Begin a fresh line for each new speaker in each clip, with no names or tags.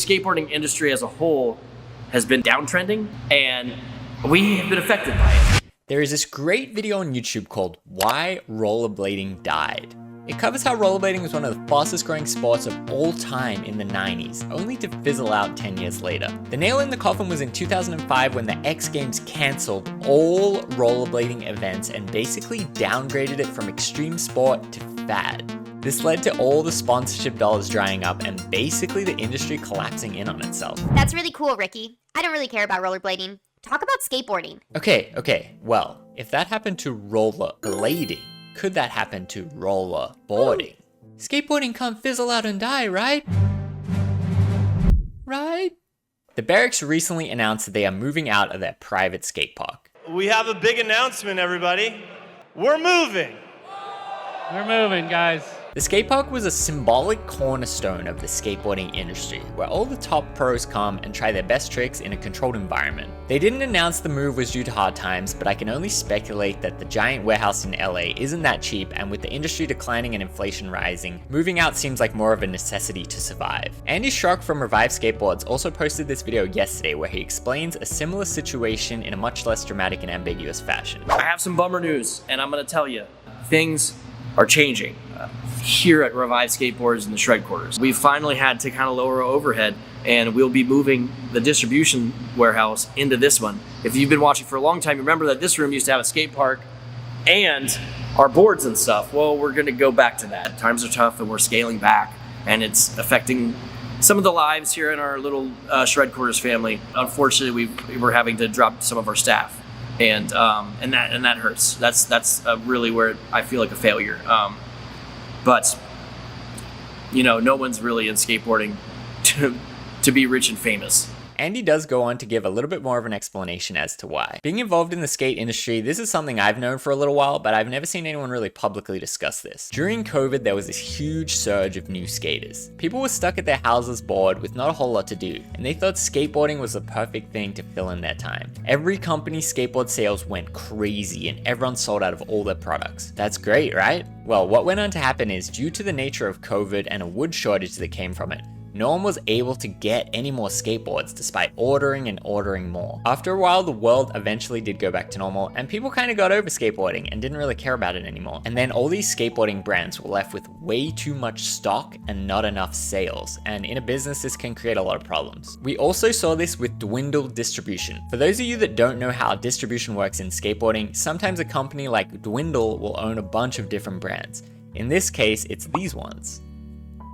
skateboarding industry as a whole has been downtrending, and we have been affected by it.
There is this great video on YouTube called Why Rollerblading Died. It covers how rollerblading was one of the fastest growing sports of all time in the 90s, only to fizzle out 10 years later. The nail in the coffin was in 2005 when the X Games cancelled all rollerblading events and basically downgraded it from extreme sport to fad. This led to all the sponsorship dollars drying up and basically the industry collapsing in on itself.
That's really cool, Ricky. I don't really care about rollerblading. Talk about skateboarding.
Okay, well, if that happened to rollerblading, could that happen to rollerboarding? Skateboarding can't fizzle out and die, right? Right? The Berrics recently announced that they are moving out of their private skate park.
We have a big announcement, everybody. We're moving.
We're moving, guys.
The skate park was a symbolic cornerstone of the skateboarding industry, where all the top pros come and try their best tricks in a controlled environment. They didn't announce the move was due to hard times, but I can only speculate that the giant warehouse in LA isn't that cheap, and with the industry declining and inflation rising, moving out seems like more of a necessity to survive. Andy Schrock from Revive Skateboards also posted this video yesterday where he explains a similar situation in a much less dramatic and ambiguous fashion.
I have some bummer news, and I'm gonna tell you, things are changing here at Revive Skateboards in the Shred Quarters. We finally had to kind of lower our overhead, and we'll be moving the distribution warehouse into this one. If you've been watching for a long time, you remember that this room used to have a skate park and our boards and stuff. Well, we're gonna go back to that. Times are tough and we're scaling back, and it's affecting some of the lives here in our little Shred Quarters family. Unfortunately, we're having to drop some of our staff. And that hurts. That's really where I feel like a failure. But you know, no one's really in skateboarding to be rich and famous.
Andy does go on to give a little bit more of an explanation as to why. Being involved in the skate industry, this is something I've known for a little while, but I've never seen anyone really publicly discuss this. During COVID, there was this huge surge of new skaters. People were stuck at their houses bored with not a whole lot to do, and they thought skateboarding was the perfect thing to fill in their time. Every company's skateboard sales went crazy and everyone sold out of all their products. That's great, right? Well, what went on to happen is, due to the nature of COVID and a wood shortage that came from it, no one was able to get any more skateboards despite ordering and ordering more. After a while, the world eventually did go back to normal and people kind of got over skateboarding and didn't really care about it anymore. And then all these skateboarding brands were left with way too much stock and not enough sales. And in a business, this can create a lot of problems. We also saw this with dwindled distribution. For those of you that don't know how distribution works in skateboarding, sometimes a company like Dwindle will own a bunch of different brands. In this case, it's these ones.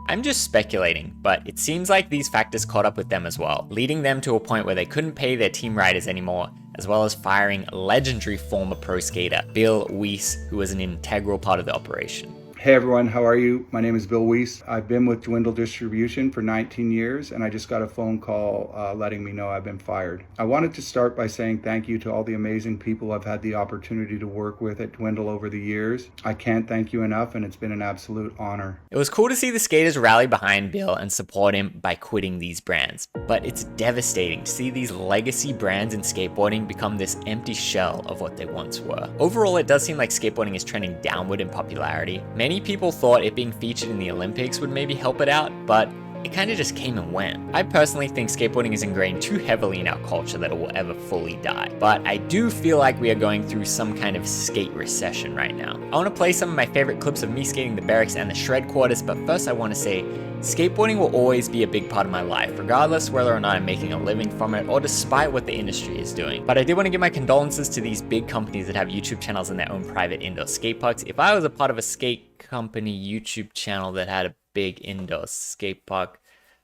I'm just speculating, but it seems like these factors caught up with them as well, leading them to a point where they couldn't pay their team riders anymore, as well as firing legendary former pro skater Bill Weiss, who was an integral part of the operation.
Hey everyone, how are you? My name is Bill Weiss. I've been with Dwindle Distribution for 19 years and I just got a phone call letting me know I've been fired. I wanted to start by saying thank you to all the amazing people I've had the opportunity to work with at Dwindle over the years. I can't thank you enough and it's been an absolute honor.
It was cool to see the skaters rally behind Bill and support him by quitting these brands, but it's devastating to see these legacy brands in skateboarding become this empty shell of what they once were. Overall, it does seem like skateboarding is trending downward in popularity. Many people thought it being featured in the Olympics would maybe help it out, but it kind of just came and went. I personally think skateboarding is ingrained too heavily in our culture that it will ever fully die, but I do feel like we are going through some kind of skate recession right now. I want to play some of my favorite clips of me skating the Berrics and the Shred Quarters, but first I want to say skateboarding will always be a big part of my life, regardless whether or not I'm making a living from it or despite what the industry is doing. But I did want to give my condolences to these big companies that have YouTube channels in their own private indoor skate parks. If I was a part of a skate company YouTube channel that had a big indoor skate park,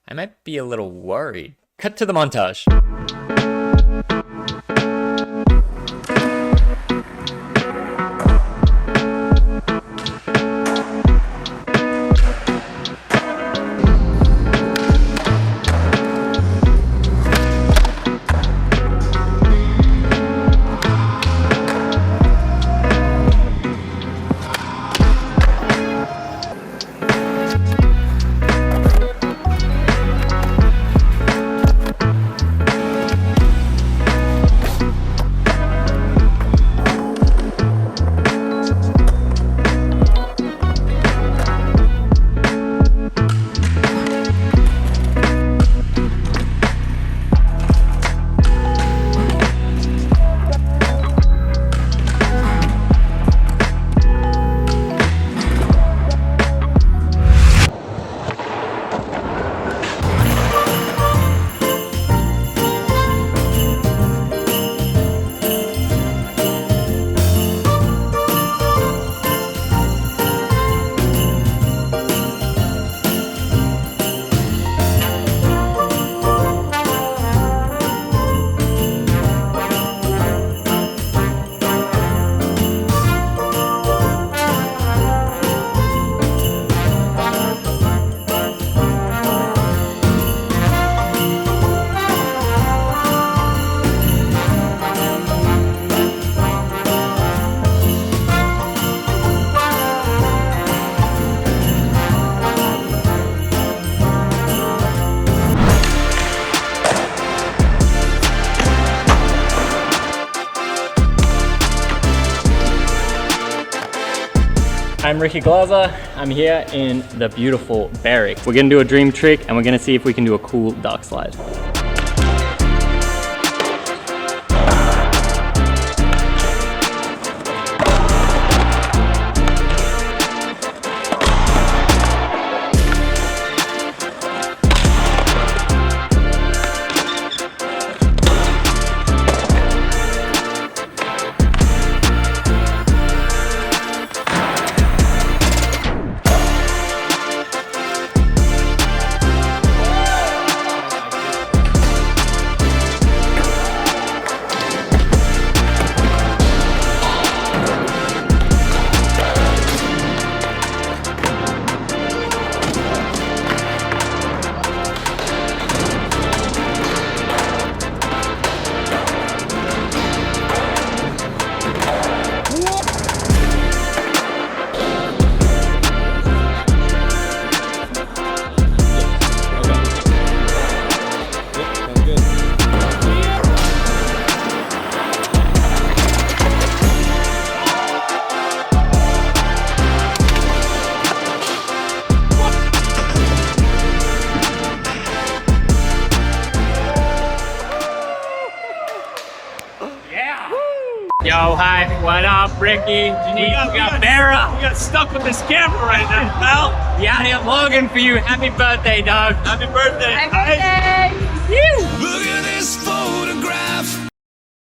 I might be a little worried. Cut to the montage.
I'm Ricky Glaser. I'm here in the beautiful Barrick. We're gonna do a dream trick and we're gonna see if we can do a cool dark slide. Yo, hi, what up, Ricky? We got Barra. We got stuck with this camera right now, pal. Yeah, I'm logging for you. Happy birthday, dog. Happy birthday.
Happy birthday.
Look at this